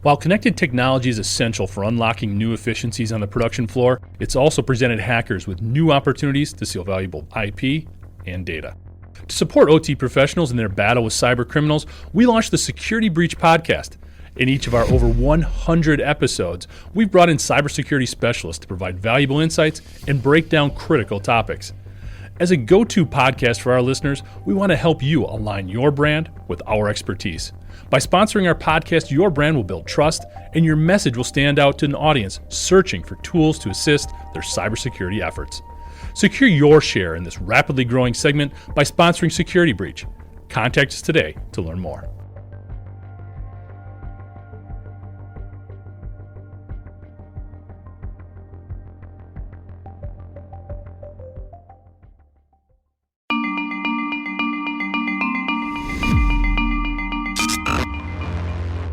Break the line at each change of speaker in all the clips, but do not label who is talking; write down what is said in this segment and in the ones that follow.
While connected technology is essential for unlocking new efficiencies on the production floor, it's also presented hackers with new opportunities to steal valuable IP and data. To support OT professionals in their battle with cyber criminals, we launched the Security Breach podcast. In each of our over 100 episodes, we've brought in cybersecurity specialists to provide valuable insights and break down critical topics. As a go-to podcast for our listeners, we want to help you align your brand with our expertise. By sponsoring our podcast, your brand will build trust, and your message will stand out to an audience searching for tools to assist their cybersecurity efforts. Secure your share in this rapidly growing segment by sponsoring Security Breach. Contact us today to learn more.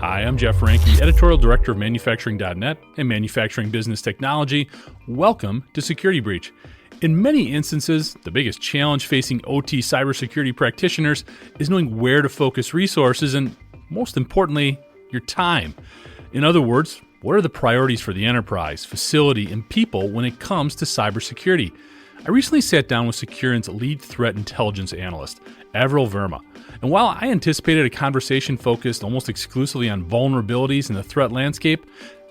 Hi, I'm Jeff Ranke, Editorial Director of Manufacturing.net and Manufacturing Business Technology. Welcome to Security Breach. In many instances, the biggest challenge facing OT cybersecurity practitioners is knowing where to focus resources and, most importantly, your time. In other words, what are the priorities for the enterprise, facility, and people when it comes to cybersecurity? I recently sat down with Securant's lead threat intelligence analyst, Avril Verma. And while I anticipated a conversation focused almost exclusively on vulnerabilities in the threat landscape,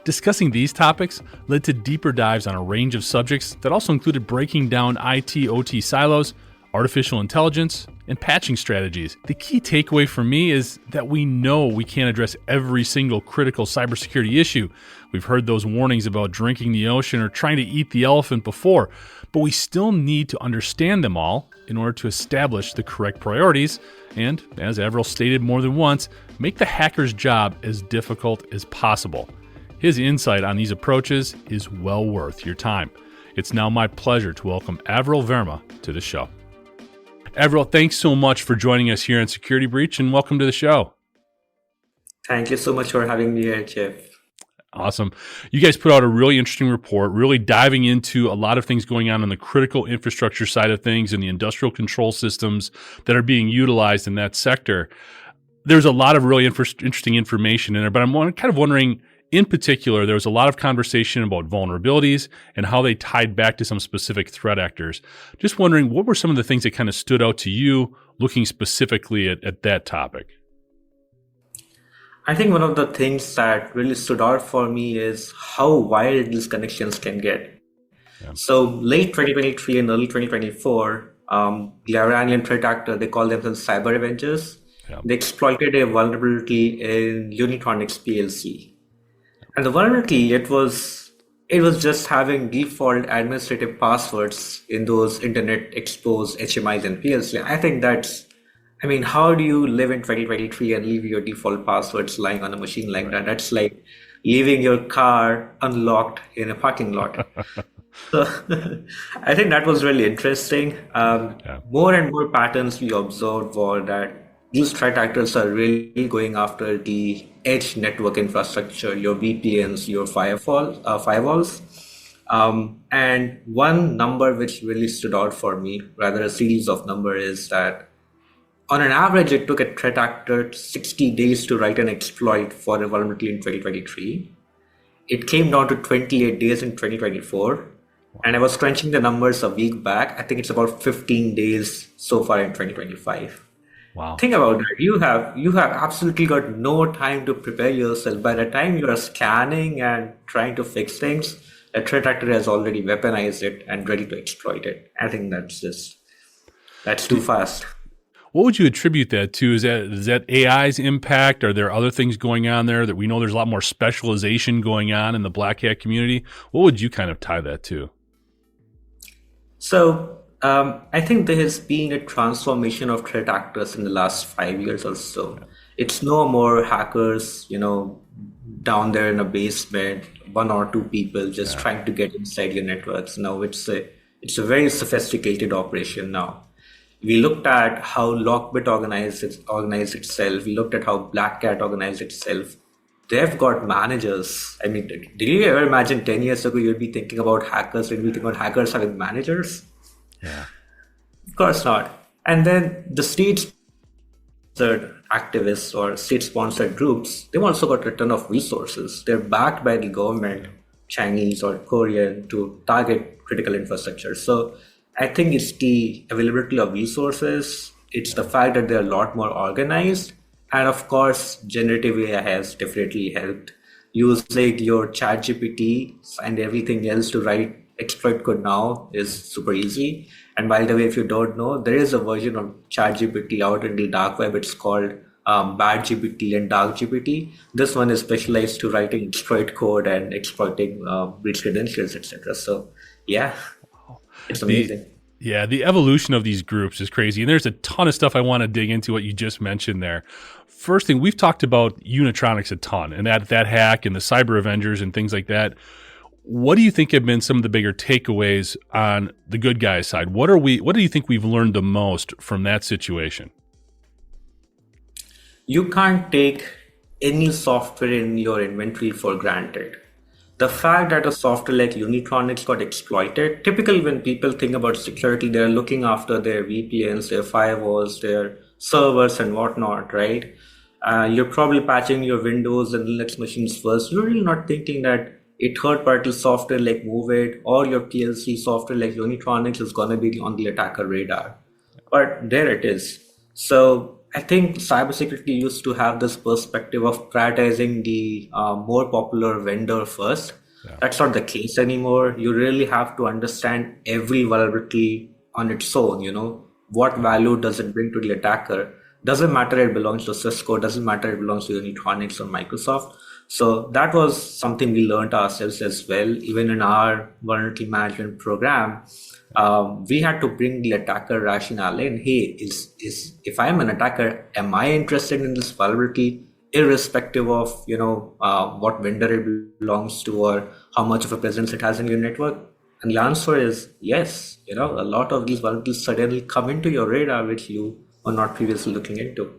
discussing these topics led to deeper dives on a range of subjects that also included breaking down IT/OT silos, artificial intelligence, and patching strategies. The key takeaway for me is that we know we can't address every single critical cybersecurity issue. We've heard those warnings about drinking the ocean or trying to eat the elephant before, but we still need to understand them all in order to establish the correct priorities and, as Avril stated more than once, make the hacker's job as difficult as possible. His insight on these approaches is well worth your time. It's now my pleasure to welcome Avril Verma to the show. Avril, thanks so much for joining us here on Security Breach, and welcome to the show.
Thank you so much for having me here, Jeff.
Awesome. You guys put out a really interesting report, really diving into a lot of things going on the critical infrastructure side of things and the industrial control systems that are being utilized in that sector. There's a lot of really interesting information in there, but I'm kind of wondering, in particular, there was a lot of conversation about vulnerabilities and how they tied back to some specific threat actors. Just wondering, what were some of the things that kind of stood out to you looking specifically at that topic?
I think one of the things that really stood out for me is how wild these connections can get. Yeah. So late 2023 and early 2024, the Iranian threat actor, they call themselves cyber avengers. Yeah. They exploited a vulnerability in Unitronics PLC. And the vulnerability, it was just having default administrative passwords in those internet exposed HMIs and PLC. How do you live in 2023 and leave your default passwords lying on a machine like that? That's like leaving your car unlocked in a parking lot. So I think that was really interesting. More and more patterns we observed were that these threat actors are really going after the edge network infrastructure, your VPNs, your firewalls. And one number which really stood out for me, rather a series of numbers, is that on an average, it took a threat actor 60 days to write an exploit for a vulnerability in 2023. It came down to 28 days in 2024. And I was crunching the numbers a week back. I think it's about 15 days so far in 2025. Wow. Think about that. You have absolutely got no time to prepare yourself. By the time you are scanning and trying to fix things, a threat actor has already weaponized it and ready to exploit it. I think that's too fast.
What would you attribute that to? Is that AI's impact? Are there other things going on there that we know there's a lot more specialization going on in the black hat community? What would you kind of tie that to?
So I think there has been a transformation of threat actors in the last 5 years or so. It's no more hackers, down there in a basement, one or two people just trying to get inside your networks. Now it's a very sophisticated operation now. We looked at how Lockbit organized itself. We looked at how Black Cat organized itself. They've got managers. Did you ever imagine 10 years ago you'd be thinking about hackers and we'd think about hackers having managers? Yeah. Of course not. And then the states activists or state-sponsored groups, they've also got a ton of resources. They're backed by the government, Chinese or Korean, to target critical infrastructure. So I think it's the availability of resources. It's the fact that they're a lot more organized. And of course, generative AI has definitely helped. Using your ChatGPT and everything else to write exploit code now is super easy. And by the way, if you don't know, there is a version of ChatGPT out in the dark web. It's called Bad GPT and Dark GPT. This one is specialized to writing exploit code and exploiting breach credentials, etc. So yeah, it's amazing.
The evolution of these groups is crazy. And there's a ton of stuff I want to dig into what you just mentioned there. First thing, we've talked about Unitronics a ton and that hack and the cyber Avengers and things like that. What do you think have been some of the bigger takeaways on the good guys side? What do you think we've learned the most from that situation?
You can't take any software in your inventory for granted. The fact that a software like Unitronics got exploited, typically when people think about security, they're looking after their VPNs, their firewalls, their servers and whatnot, right? You're probably patching your Windows and Linux machines first. You're really not thinking that a third-party software like MoveIt or your PLC software like Unitronics is going to be on the attacker radar. But there it is. So I think cybersecurity used to have this perspective of prioritizing the more popular vendor first. Yeah. That's not the case anymore. You really have to understand every vulnerability on its own. What value does it bring to the attacker? Doesn't matter it belongs to Cisco, doesn't matter it belongs to Unitronics or Microsoft. So that was something we learned ourselves as well. Even in our vulnerability management program, we had to bring the attacker rationale in. Hey, if I'm an attacker, am I interested in this vulnerability, irrespective of what vendor it belongs to or how much of a presence it has in your network? And the answer is yes. A lot of these vulnerabilities suddenly come into your radar, which you were not previously looking into.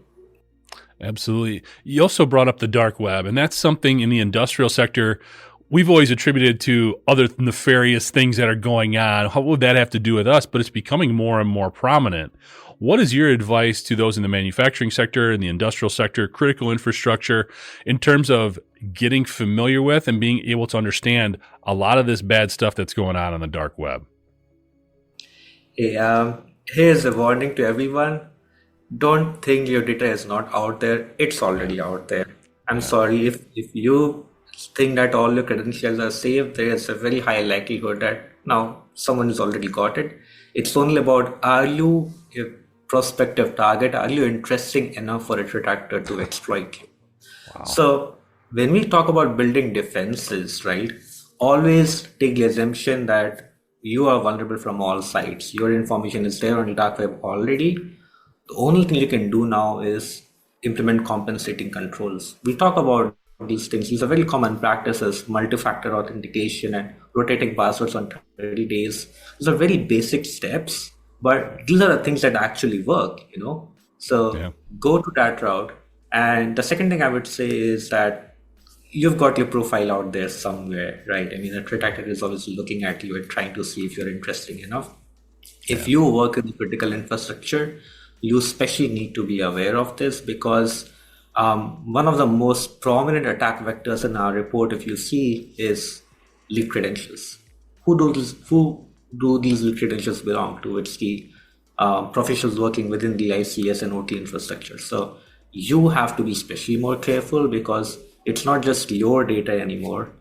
Absolutely. You also brought up the dark web, and that's something in the industrial sector we've always attributed to other nefarious things that are going on. What would that have to do with us? But it's becoming more and more prominent. What is your advice to those in the manufacturing sector and the industrial sector, critical infrastructure, in terms of getting familiar with and being able to understand a lot of this bad stuff that's going on the dark web?
Here's a warning to everyone. Don't think your data is not out there. It's already out there. I'm sorry, if you think that all your credentials are safe, there is a very high likelihood that now someone has already got it. It's only about, are you a prospective target? Are you interesting enough for a attacker to exploit you? Wow. So when we talk about building defenses, right, always take the assumption that you are vulnerable from all sides. Your information is there on the dark web already. The only thing you can do now is implement compensating controls. We talk about these things. These are very common practices, multi-factor authentication and rotating passwords on 30 days. These are very basic steps, but these are the things that actually work, So Go to that route. And the second thing I would say is that you've got your profile out there somewhere, right? I mean, a threat actor is always looking at you and trying to see if you're interesting enough. If you work in critical infrastructure, you especially need to be aware of this, because one of the most prominent attack vectors in our report, if you see, is leaked credentials. Who do these leaked credentials belong to? It's the professionals working within the ICS and OT infrastructure. So you have to be especially more careful, because it's not just your data anymore.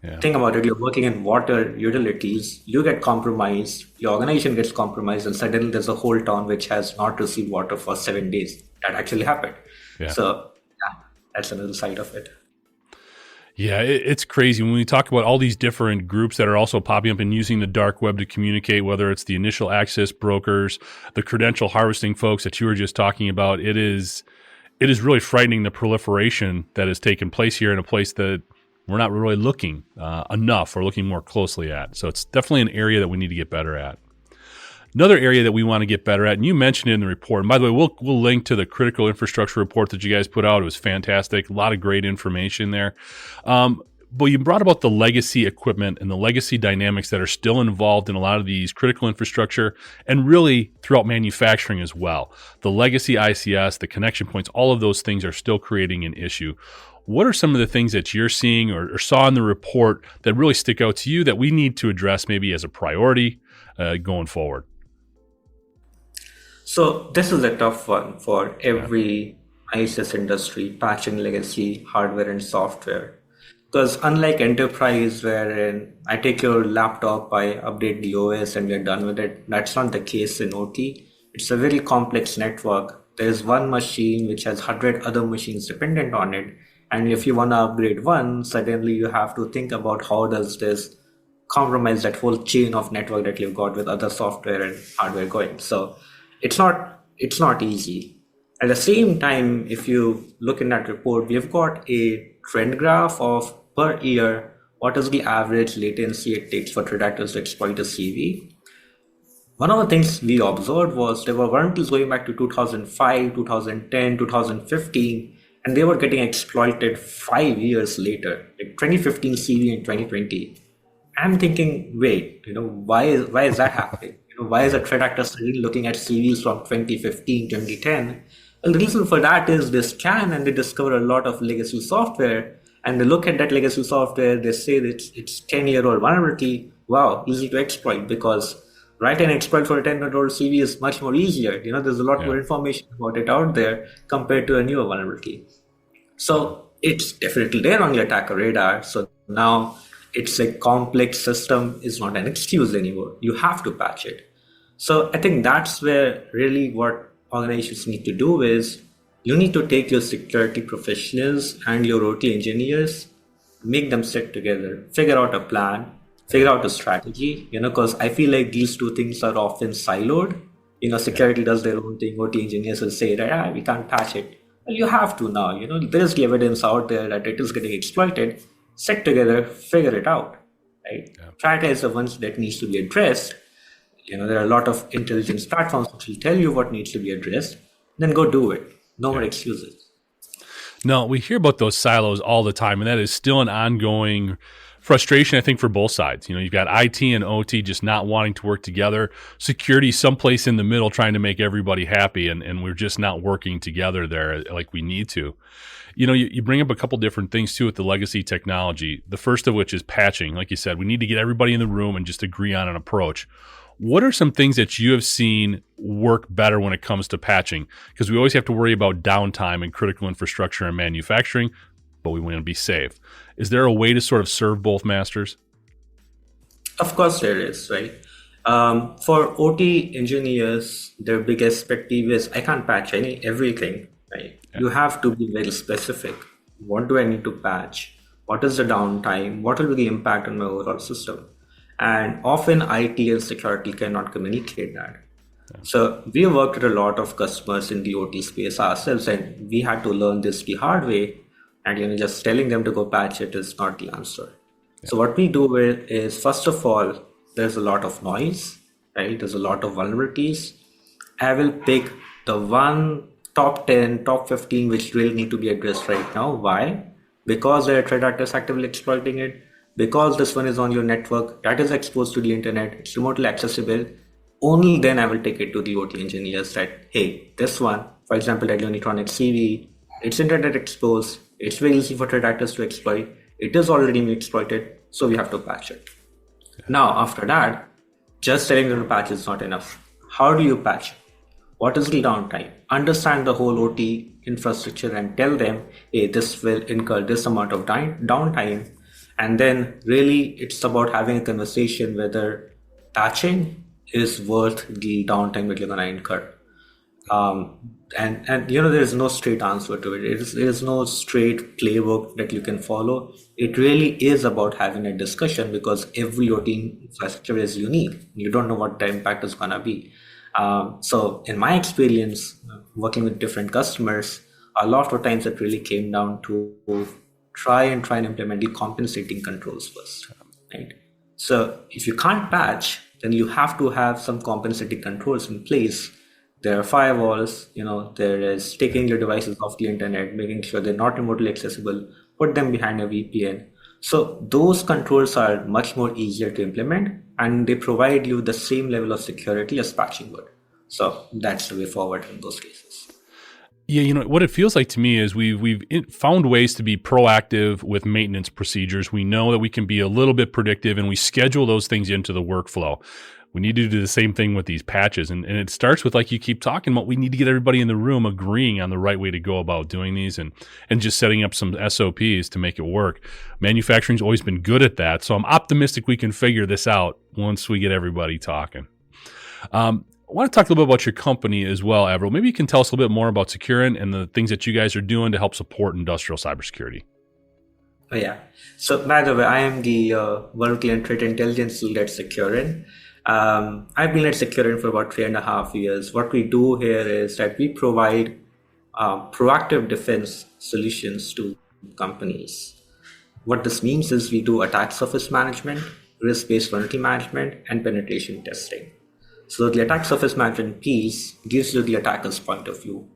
Yeah. Think about it. You're working in water utilities, you get compromised, your organization gets compromised, and suddenly there's a whole town which has not received water for 7 days. That actually happened. Yeah. So that's another side of it.
Yeah, it's crazy when we talk about all these different groups that are also popping up and using the dark web to communicate, whether it's the initial access brokers, the credential harvesting folks that you were just talking about. It is really frightening, the proliferation that has taken place here in a place that we're not really looking enough or looking more closely at. So it's definitely an area that we need to get better at. Another area that we want to get better at, and you mentioned it in the report, and by the way, we'll link to the critical infrastructure report that you guys put out. It was fantastic. A lot of great information there. But you brought about the legacy equipment and the legacy dynamics that are still involved in a lot of these critical infrastructure and really throughout manufacturing as well. The legacy ICS, the connection points, all of those things are still creating an issue. What are some of the things that you're seeing or saw in the report that really stick out to you that we need to address maybe as a priority going forward?
So this is a tough one for every ISS industry, patching legacy hardware and software. Because unlike enterprise, wherein I take your laptop, I update the OS and we're done with it, that's not the case in OT. It's a very complex network. There's one machine which has 100 other machines dependent on it. And if you want to upgrade one, suddenly you have to think about how does this compromise that whole chain of network that you've got with other software and hardware going. So it's not easy. At the same time, if you look in that report, we've got a trend graph of per year what is the average latency it takes for threat actors to exploit a CV. One of the things we observed was there were vulnerabilities going back to 2005, 2010, 2015, and they were getting exploited 5 years later, like 2015 CV and 2020. I'm thinking, wait, why is that happening? Why is a threat actor still looking at CVs from 2015, 2010? Well, the reason for that is they scan and they discover a lot of legacy software, and they look at that legacy software, they say that it's 10-year-old vulnerability. Wow, easy to exploit, because write an exploit for a 10-year-old CV is much more easier. There's a lot more information about it out there compared to a newer vulnerability. So it's definitely there on the attacker radar. So now it's a complex system is not an excuse anymore. You have to patch it. So I think that's where really what organizations need to do is you need to take your security professionals and your OT engineers, make them sit together, figure out a plan, figure out a strategy, because I feel like these two things are often siloed. Security does their own thing, OT engineers will say that we can't patch it. Well, you have to now, there's the evidence out there that it is getting exploited. Sit together, figure it out, right? Prioritize the ones that needs to be addressed. There are a lot of intelligence platforms which will tell you what needs to be addressed. Then go do it. No more excuses.
No, we hear about those silos all the time, and that is still an ongoing frustration, I think, for both sides. You've got IT and OT just not wanting to work together. Security someplace in the middle trying to make everybody happy, and we're just not working together there like we need to. You bring up a couple different things too with the legacy technology. The first of which is patching. Like you said, we need to get everybody in the room and just agree on an approach. What are some things that you have seen work better when it comes to patching? Because we always have to worry about downtime in critical infrastructure and manufacturing, but we want to be safe. Is there a way to sort of serve both masters?
Of course there is, right? For OT engineers, their biggest pet peeve is I can't patch everything, right? Yeah. You have to be very specific. What do I need to patch? What is the downtime? What will be the impact on my overall system? And often IT and security cannot communicate that. Yeah. So we worked with a lot of customers in the OT space ourselves, and we had to learn this the hard way. And just telling them to go patch it is not the answer. Yeah. So what we do is, first of all, there's a lot of noise, right? There's a lot of vulnerabilities. I will pick the top 10, top 15, which really need to be addressed right now. Why? Because there are threat actors actively exploiting it. Because this one is on your network, that is exposed to the internet, it's remotely accessible. Only then I will take it to the OT engineers that, hey, this one, for example, that Unitronic CV, it's internet exposed. It's very easy for threat actors to exploit. It is already being exploited, so we have to patch it. Yeah. Now, after that, just telling them to patch is not enough. How do you patch? What is the downtime? Understand the whole OT infrastructure and tell them, hey, this will incur this amount of downtime. And then really it's about having a conversation whether patching is worth the downtime that you're going to incur. And there is no straight answer to it. There is no straight playbook that you can follow. It really is about having a discussion, because every OT infrastructure is unique. You don't know what the impact is going to be. So in my experience, working with different customers, a lot of times it really came down to try and implement the compensating controls first, right? So if you can't patch, then you have to have some compensating controls in place. There are firewalls, there is taking your devices off the internet, making sure they're not remotely accessible, put them behind a VPN. So those controls are much more easier to implement and they provide you the same level of security as patching would. So that's the way forward in those cases.
Yeah, what it feels like to me is we've found ways to be proactive with maintenance procedures. We know that we can be a little bit predictive, and we schedule those things into the workflow. We need to do the same thing with these patches, and it starts with, like you keep talking about, we need to get everybody in the room agreeing on the right way to go about doing these, and just setting up some SOPs to make it work. Manufacturing's always been good at that, so I'm optimistic we can figure this out once we get everybody talking. I want to talk a little bit about your company as well, Avril. Maybe you can tell us a little bit more about Securant and the things that you guys are doing to help support industrial cybersecurity.
Oh, yeah. So, by the way, I am the vertical and threat intelligence lead at Securant. I've been at Securant for about 3.5 years. What we do here is that we provide proactive defense solutions to companies. What this means is we do attack surface management, risk-based vulnerability management, and penetration testing. So the attack surface management piece gives you the attacker's point of view.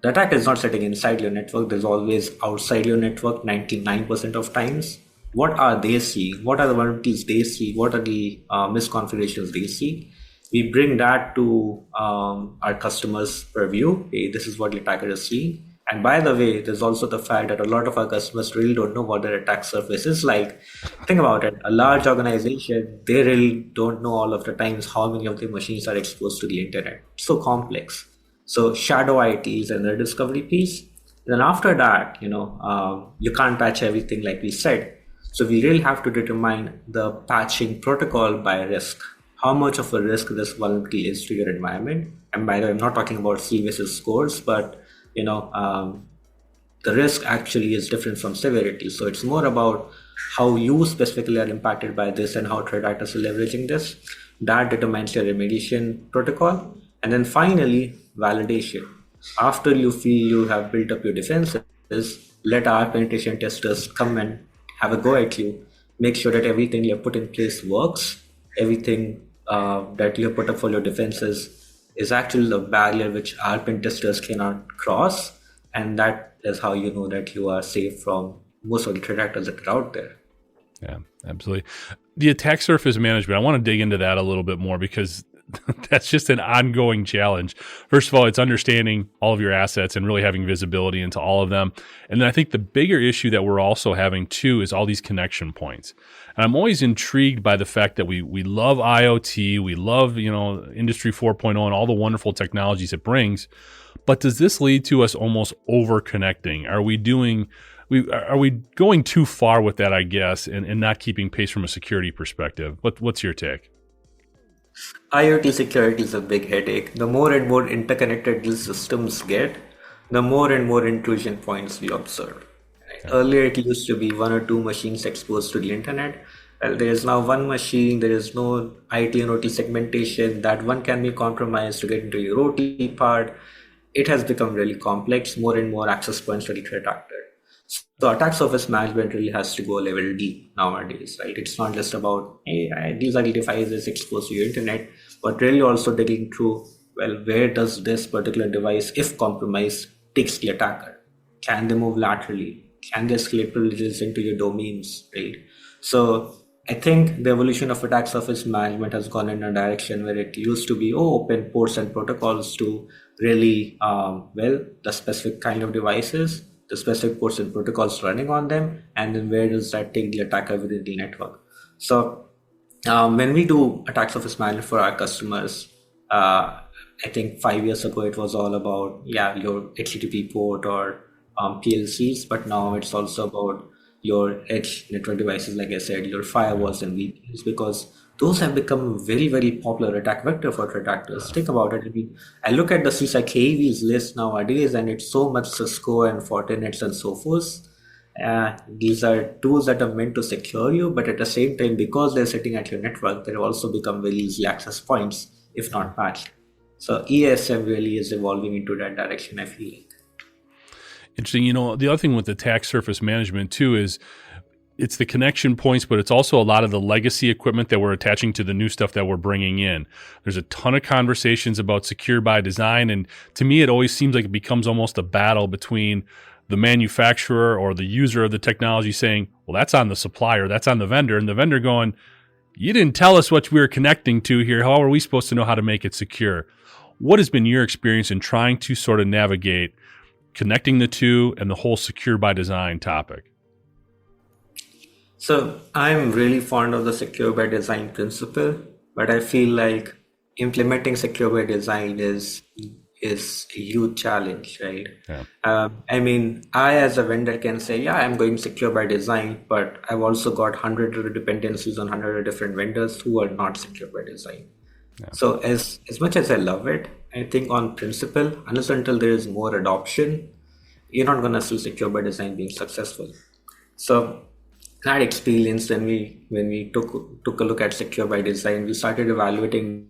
The attacker is not sitting inside your network. There's always outside your network 99% of times. What are they seeing? What are the vulnerabilities they see? What are the misconfigurations they see? We bring that to our customers' purview. Hey, this is what the attacker is seeing. And by the way, there's also the fact that a lot of our customers really don't know what their attack surface is like. Think about it. A large organization, they really don't know all of the times how many of their machines are exposed to the internet. It's so complex. So shadow IT is another discovery piece. Then after that, you can't patch everything like we said. So we really have to determine the patching protocol by risk. How much of a risk this vulnerability is to your environment. And by the way, I'm not talking about C versus scores, but the risk actually is different from severity. So it's more about how you specifically are impacted by this and how threat actors are leveraging this. That determines your remediation protocol. And then finally, validation. After you feel you have built up your defenses, let our penetration testers come and have a go at you. Make sure that everything you have put in place works. Everything that you have put up for your defenses is actually a barrier which our pen testers cannot cross. And that is how you know that you are safe from most of the threat actors that are out there.
Yeah, absolutely. The attack surface management, I want to dig into that a little bit more because that's just an ongoing challenge. First of all, it's understanding all of your assets and really having visibility into all of them. And then I think the bigger issue that we're also having too is all these connection points. And I'm always intrigued by the fact that we love IoT, we love, Industry 4.0 and all the wonderful technologies it brings. But does this lead to us almost over connecting? Are we going too far with that, I guess, and not keeping pace from a security perspective? What's your take?
IoT security is a big headache. The more and more interconnected these systems get, the more and more intrusion points we observe. Right? Earlier, it used to be one or two machines exposed to the internet. Well, there is now one machine, there is no IT and OT segmentation. That one can be compromised to get into your OT part. It has become really complex, more and more access points for the threat actor. So attack surface management really has to go a level deep nowadays, right? It's not just about, hey, these are the devices exposed to your internet, but really also digging through, well, where does this particular device, if compromised, takes the attacker? Can they move laterally? Can they escalate privileges into your domains, right? So I think the evolution of attack surface management has gone in a direction where it used to be open ports and protocols to really, the specific kind of devices, the specific ports and protocols running on them, and then where does that take the attacker within the network. So when we do attack surface management for our customers, I think 5 years ago it was all about your HTTP port or PLCs, but now it's also about your edge network devices, like I said, your firewalls and VPNs, because those have become very, very popular attack vector for threat actors. Think about it. I look at the CISA KV's list nowadays, and it's so much Cisco and Fortinets and so forth. These are tools that are meant to secure you, but at the same time, because they're sitting at your network, they have also become very easy access points, if not patched. So ESM really is evolving into that direction, I feel like.
Interesting. The other thing with attack surface management too is it's the connection points, but it's also a lot of the legacy equipment that we're attaching to the new stuff that we're bringing in. There's a ton of conversations about secure by design. And to me, it always seems like it becomes almost a battle between the manufacturer or the user of the technology saying, well, that's on the supplier, that's on the vendor, and the vendor going, you didn't tell us what we were connecting to here. How are we supposed to know how to make it secure? What has been your experience in trying to sort of navigate connecting the two and the whole secure by design topic?
So I'm really fond of the secure by design principle, but I feel like implementing secure by design is a huge challenge, right?
Yeah.
I mean, I as a vendor can say, yeah, I'm going secure by design, but I've also got hundreds of dependencies on hundreds of different vendors who are not secure by design. So as much as I love it, I think on principle, unless until there is more adoption, you're not gonna see secure by design being successful. So that experience when we took a look at secure by design, we started evaluating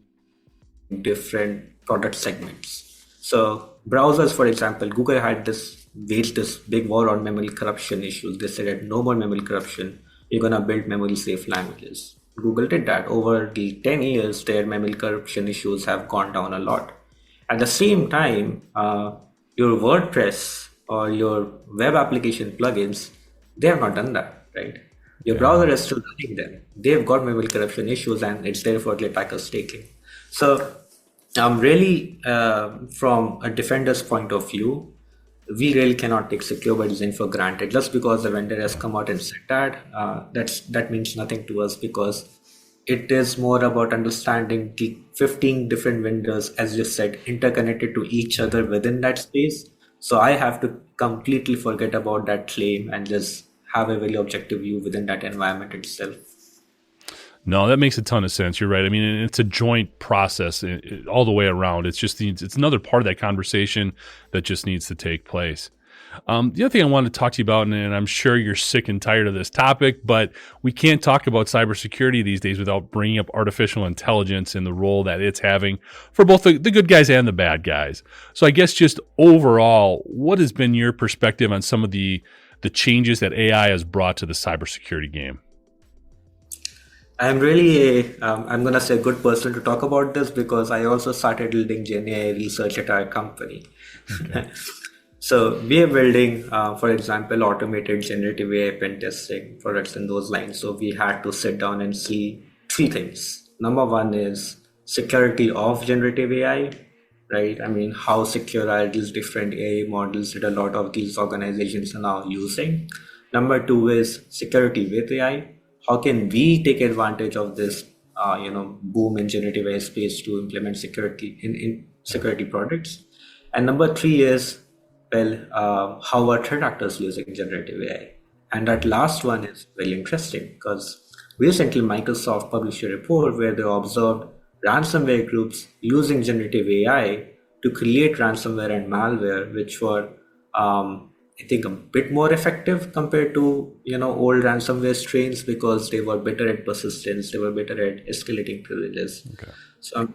different product segments. So browsers, for example, Google had waged this big war on memory corruption issues. They said that no more memory corruption. You're gonna build memory safe languages. Google did that. Over the 10 years, their memory corruption issues have gone down a lot. At the same time, your WordPress or your web application plugins, they have not done that, right? Your browser is still running them. They've got memory corruption issues, and it's there for the attackers taking. So, really, from a defender's point of view, we really cannot take secure by design for granted. Just because the vendor has come out and said that, that means nothing to us, because it is more about understanding the 15 different vendors, as you said, interconnected to each other within that space. So I have to completely forget about that claim and just have a very objective view within that environment itself.
No, that makes a ton of sense. You're right. I mean, it's a joint process all the way around. It's another part of that conversation that just needs to take place. The other thing I wanted to talk to you about, and I'm sure you're sick and tired of this topic, but we can't talk about cybersecurity these days without bringing up artificial intelligence and the role that it's having for both the good guys and the bad guys. So I guess just overall, what has been your perspective on some of the changes that AI has brought to the cybersecurity game?
I'm really I'm gonna say a good person to talk about this, because I also started building GenAI research at our company.
Okay.
So we are building, for example, automated generative AI pen testing products in those lines. So we had to sit down and see three things. Number one is security of generative AI, right? I mean, how secure are these different AI models that a lot of these organizations are now using? Number two is security with AI. How can we take advantage of this, boom in generative AI space to implement security in security products? And number three is, how are threat actors using generative AI? And that last one is very interesting, because recently Microsoft published a report where they observed ransomware groups using generative AI to create ransomware and malware, which were, I think, a bit more effective compared to old ransomware strains, because they were better at persistence, they were better at escalating privileges.
Okay.
So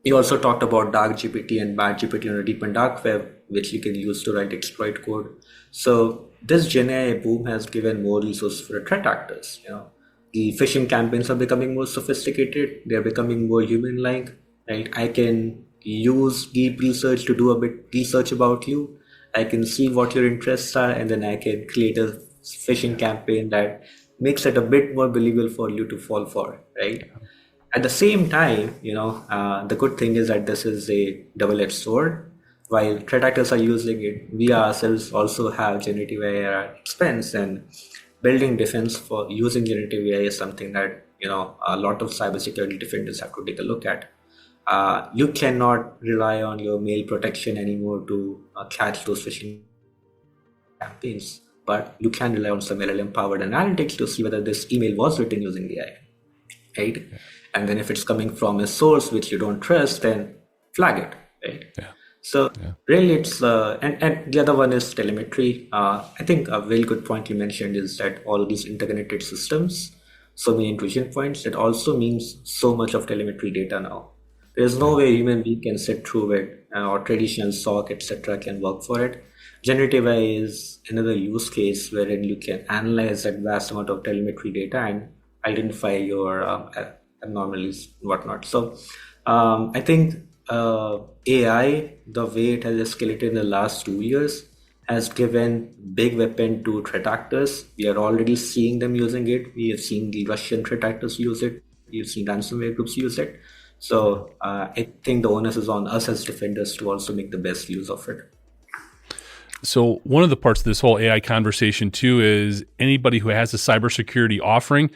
we also talked about dark GPT and bad GPT on the deep and dark web, which you can use to write exploit code. So this Gen AI boom has given more resources for the threat actors. The phishing campaigns are becoming more sophisticated. They're becoming more human-like. Right? I can use deep research to do a bit research about you. I can see what your interests are, and then I can create a phishing campaign that makes it a bit more believable for you to fall for, right? At the same time, the good thing is that this is a double-edged sword. While threat actors are using it, we ourselves also have generative AI at our expense, and building defense for using generative AI is something that a lot of cybersecurity defenders have to take a look at. You cannot rely on your mail protection anymore to catch those phishing campaigns, but you can rely on some LLM-powered analytics to see whether this email was written using AI, right? Yeah. And then if it's coming from a source which you don't trust, then flag it, right? Yeah. So really it's, and the other one is telemetry. I think a very good point you mentioned is that all of these interconnected systems, so many intrusion points, it also means so much of telemetry data now. There's no way human being can sit through it, or traditional SOC, etc. can work for it. Generative AI is another use case wherein you can analyze that vast amount of telemetry data and identify your anomalies and whatnot. So I think AI, the way it has escalated in the last 2 years, has given big weapon to threat actors. We are already seeing them using it. We have seen the Russian threat actors use it. We've seen ransomware groups use it. So I think the onus is on us as defenders to also make the best use of it.
So one of the parts of this whole AI conversation too is anybody who has a cybersecurity offering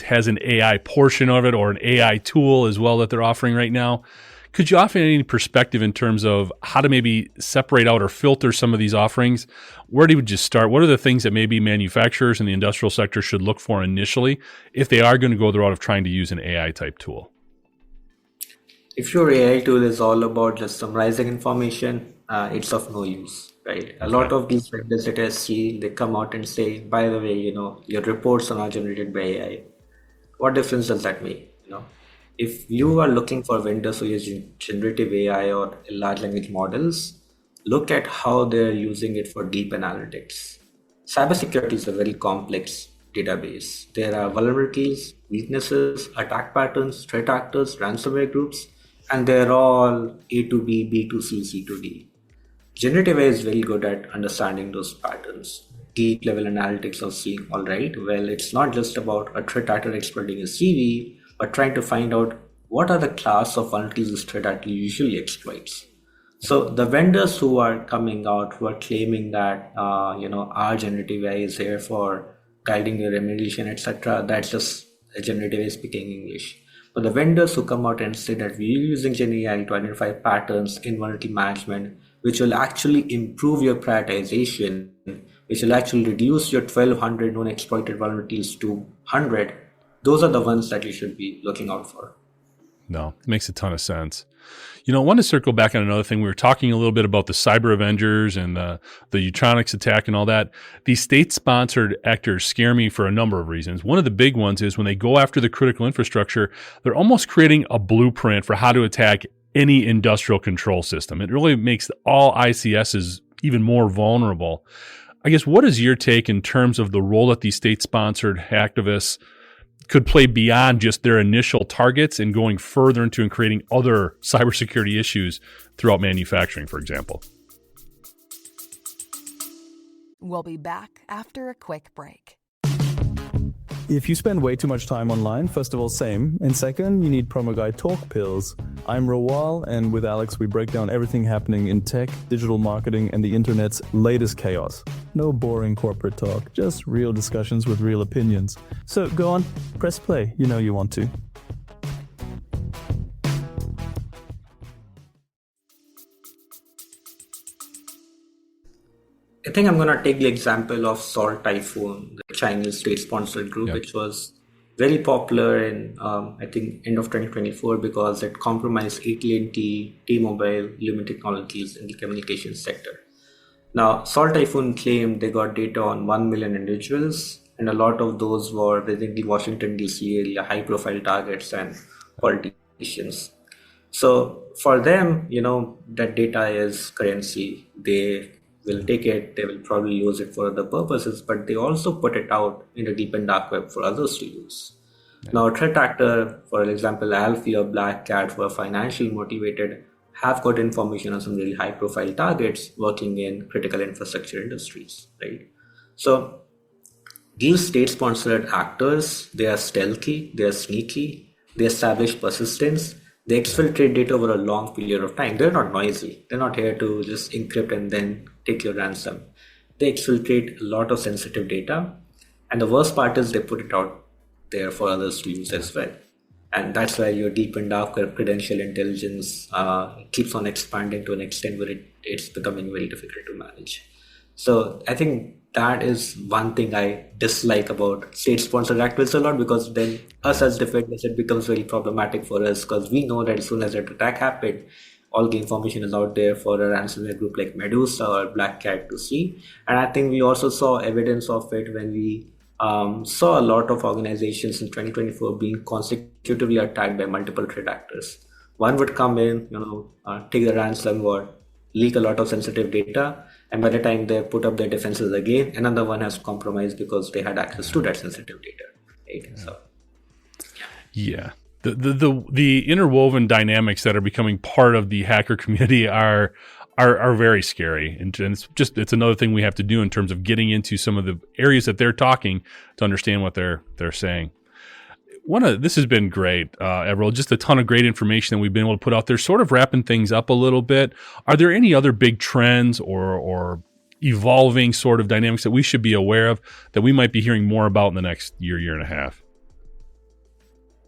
has an AI portion of it or an AI tool as well that they're offering right now. Could you offer any perspective in terms of how to maybe separate out or filter some of these offerings? Where do you just start? What are the things that maybe manufacturers in the industrial sector should look for initially if they are going to go the route of trying to use an AI type tool?
If your AI tool is all about just summarizing information, it's of no use, right? A lot of these vendors that I see, they come out and say, by the way, your reports are not generated by AI. What difference does that make? If you are looking for vendors who use generative AI or large language models, look at how they're using it for deep analytics. Cybersecurity is a very complex database. There are vulnerabilities, weaknesses, attack patterns, threat actors, ransomware groups, and they're all A to B, B to C, C to D. Generative AI is very good at understanding those patterns. Deep level analytics of seeing, all right, well, it's not just about a threat actor exploiting a CV, but trying to find out what are the class of vulnerabilities this threat actor usually exploits. So the vendors who are coming out, who are claiming that, our generative AI is here for guiding your remediation, etc., that's just a generative AI speaking English. But the vendors who come out and say that we're using Gen AI to identify patterns in vulnerability management, which will actually improve your prioritization, which will actually reduce your 1,200 known exploited vulnerabilities to 100, those are the ones that you should be looking out for.
No, it makes a ton of sense. I want to circle back on another thing. We were talking a little bit about the cyber Avengers and the Utronics attack and all that. These state-sponsored actors scare me for a number of reasons. One of the big ones is when they go after the critical infrastructure, they're almost creating a blueprint for how to attack any industrial control system. It really makes all ICSs even more vulnerable. I guess, what is your take in terms of the role that these state-sponsored activists could play beyond just their initial targets and going further into and creating other cybersecurity issues throughout manufacturing, for example?
We'll be back after a quick break.
If you spend way too much time online, first of all, same. And second, you need Promo Guy Talk Pills. I'm Rawal, and with Alex, we break down everything happening in tech, digital marketing, and the internet's latest chaos. No boring corporate talk, just real discussions with real opinions. So go on, press play. You know you want to.
I think I'm going to take the example of Salt Typhoon, the Chinese state-sponsored group, which was very popular in, I think, end of 2024 because it compromised AT&T, T-Mobile, Lumen Technologies in the communications sector. Now, Salt Typhoon claimed they got data on 1 million individuals, and a lot of those were within the Washington, D.C. area, high-profile targets and politicians. So for them, that data is currency. They will take it, they will probably use it for other purposes, but they also put it out in the deep and dark web for others to use. Now, a threat actor, for example, Alfie or Black Cat, who are financially motivated, have got information on some really high profile targets working in critical infrastructure industries, right? So these state-sponsored actors, they are stealthy, they are sneaky, they establish persistence, they exfiltrate data over a long period of time. They're not noisy. They're not here to just encrypt and then take your ransom. They exfiltrate a lot of sensitive data. And the worst part is they put it out there for others to use as well. And that's why your deep and dark web credential intelligence keeps on expanding to an extent where it's becoming very difficult to manage. So I think that is one thing I dislike about state-sponsored activists a lot, because then us as defenders, it becomes very problematic for us, because we know that as soon as that attack happened, all the information is out there for a ransomware group like Medusa or Black Cat to see. And I think we also saw evidence of it when we saw a lot of organizations in 2024 being consecutively attacked by multiple threat actors. One would come in, take the ransomware, leak a lot of sensitive data, and by the time they put up their defenses again, another one has compromised because they had access to that sensitive data. Right? So,
yeah. The interwoven dynamics that are becoming part of the hacker community are are very scary. And it's another thing we have to do in terms of getting into some of the areas that they're talking to understand what they're saying. This has been great, Avril. Just a ton of great information that we've been able to put out there, sort of wrapping things up a little bit. Are there any other big trends or evolving sort of dynamics that we should be aware of that we might be hearing more about in the next year and a half?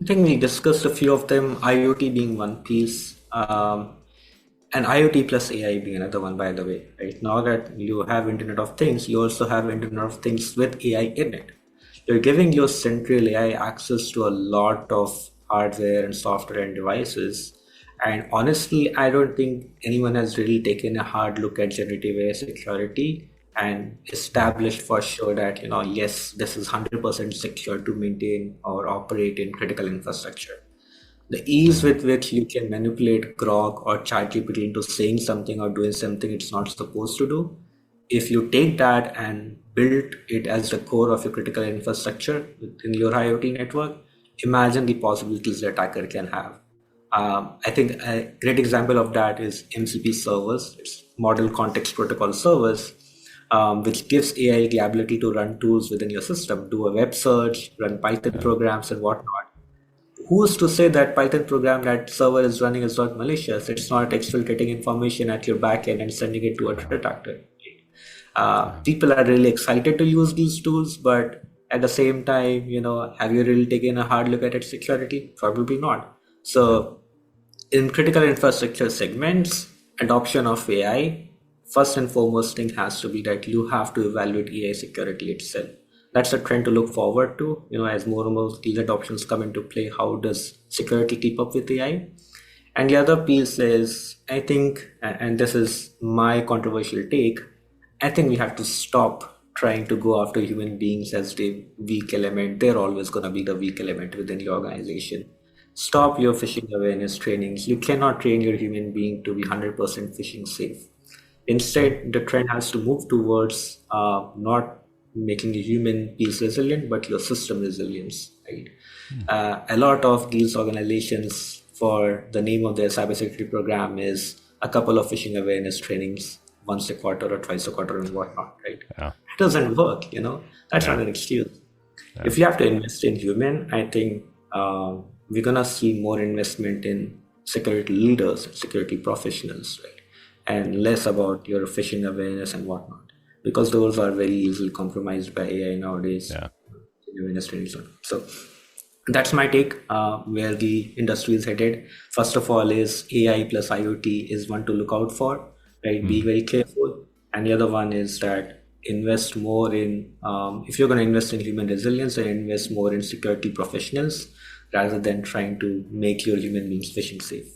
I think we discussed a few of them, IoT being one piece, and IoT plus AI being another one, by the way. Right now that you have Internet of Things, you also have Internet of Things with AI in it. You're giving your central AI access to a lot of hardware and software and devices. And honestly, I don't think anyone has really taken a hard look at generative AI security and established for sure that, yes, this is 100% secure to maintain or operate in critical infrastructure. The ease with which you can manipulate Grok or ChatGPT into saying something or doing something it's not supposed to do, if you take that and build it as the core of your critical infrastructure within your IoT network, imagine the possibilities the attacker can have. I think a great example of that is MCP servers. It's Model Context Protocol servers, which gives AI the ability to run tools within your system, do a web search, run Python programs and whatnot. Who's to say that Python program that server is running is not malicious? It's not exfiltrating information at your backend and sending it to a threat actor. People are really excited to use these tools, but at the same time, have you really taken a hard look at its security? Probably not. So in critical infrastructure segments, adoption of AI, first and foremost thing has to be that you have to evaluate AI security itself. That's a trend to look forward to, as more and more these adoptions come into play. How does security keep up with AI? And the other piece is, I think, and this is my controversial take, I think we have to stop trying to go after human beings as the weak element. They're always going to be the weak element within the organization. Stop your phishing awareness trainings. You cannot train your human being to be 100% phishing safe. Instead, the trend has to move towards not making a human piece resilient, but your system resilience. Right? A lot of these organizations, for the name of their cybersecurity program, is a couple of phishing awareness trainings once a quarter or twice a quarter and whatnot. Right?
Yeah.
It doesn't work. That's not an excuse. Yeah. If you have to invest in human, I think we're gonna see more investment in security leaders and security professionals, right? And less about your phishing awareness and whatnot, because those are very easily compromised by AI nowadays.
Yeah.
So that's my take. Where the industry is headed, first of all, is AI plus IoT is one to look out for, right? Be very careful. And the other one is that invest more in, if you're going to invest in human resilience, then invest more in security professionals rather than trying to make your human beings phishing safe.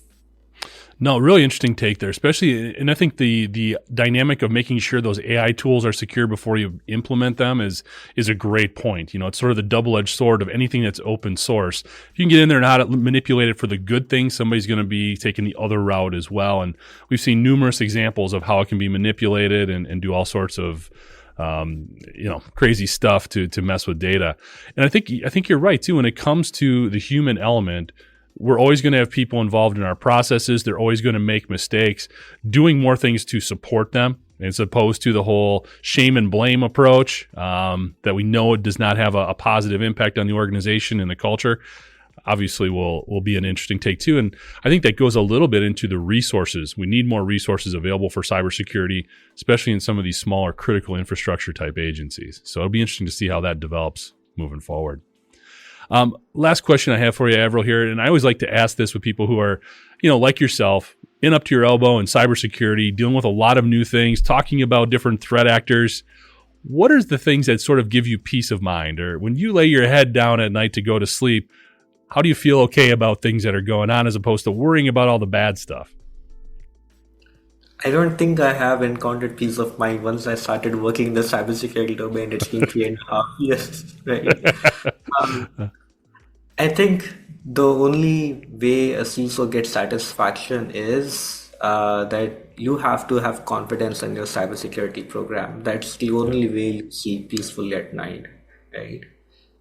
No, really interesting take there, especially, and I think the dynamic of making sure those AI tools are secure before you implement them is a great point. It's sort of the double-edged sword of anything that's open source. If you can get in there and how to manipulate it for the good things, somebody's going to be taking the other route as well. And we've seen numerous examples of how it can be manipulated and do all sorts of crazy stuff to mess with data. And I think you're right too. When it comes to the human element, we're always going to have people involved in our processes. They're always going to make mistakes. Doing more things to support them, as opposed to the whole shame and blame approach that we know it does not have a positive impact on the organization and the culture, obviously will be an interesting take too. And I think that goes a little bit into the resources. We need more resources available for cybersecurity, especially in some of these smaller critical infrastructure type agencies. So it'll be interesting to see how that develops moving forward. Last question I have for you, Avril, here, and I always like to ask this with people who are, like yourself, in up to your elbow in cybersecurity, dealing with a lot of new things, talking about different threat actors. What are the things that sort of give you peace of mind? Or when you lay your head down at night to go to sleep, how do you feel okay about things that are going on as opposed to worrying about all the bad stuff?
I don't think I have encountered peace of mind once I started working in the cybersecurity domain. It's been 3.5 years, right? I think the only way a CISO gets satisfaction is that you have to have confidence in your cybersecurity program. That's the only way you sleep peacefully at night, right?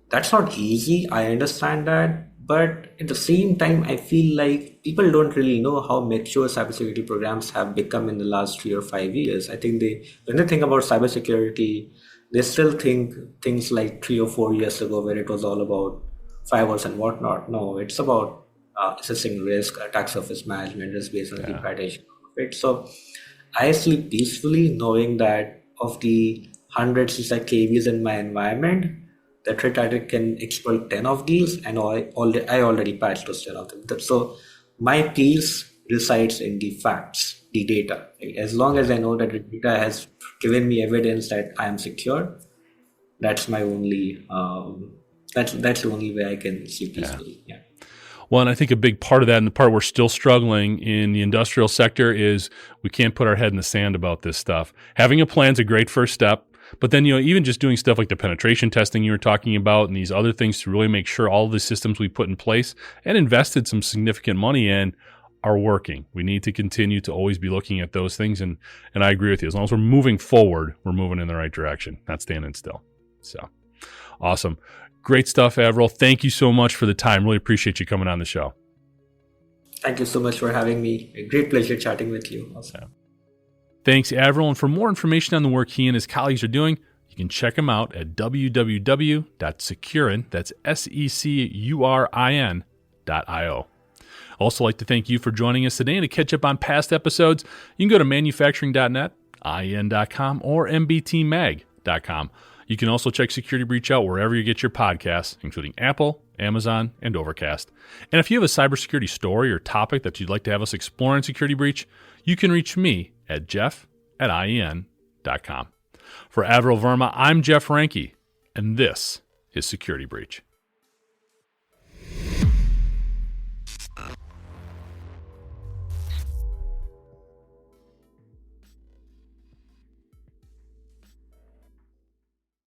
That's not easy. I understand that, But at the same time, I feel like people don't really know how mature cybersecurity programs have become in the last 3 or 5 years. I think when they think about cybersecurity, they still think things like 3 or 4 years ago, where it was all about firewalls and whatnot. No, it's about assessing risk, attack surface management, risk-based repetition. Right? So I sleep peacefully knowing that of the hundreds of KVs in my environment, the threat actor can exploit 10 of these, and I already patched those 10 of them. So my peace resides in the facts, the data. As long as I know that the data has given me evidence that I am secure, that's my only that's the only way I can sleep peacefully. Yeah.
Well, and I think a big part of that, and the part we're still struggling in the industrial sector, is we can't put our head in the sand about this stuff. Having a plan is a great first step, but then, even just doing stuff like the penetration testing you were talking about and these other things to really make sure all the systems we put in place and invested some significant money in are working. We need to continue to always be looking at those things, and I agree with you. As long as we're moving forward, we're moving in the right direction, not standing still. So, awesome. Great stuff, Avril. Thank you so much for the time. Really appreciate you coming on the show.
Thank you so much for having me. A great pleasure chatting with you also.
Yeah. Thanks, Avril. And for more information on the work he and his colleagues are doing, you can check them out at www.securin, that's SECURIN.io. I'd also like to thank you for joining us today. And to catch up on past episodes, you can go to manufacturing.net, IEN.com, or mbtmag.com. You can also check Security Breach out wherever you get your podcasts, including Apple, Amazon, and Overcast. And if you have a cybersecurity story or topic that you'd like to have us explore in Security Breach, you can reach me at jeff@ien.com. For Avril Verma, I'm Jeff Ranke, and this is Security Breach.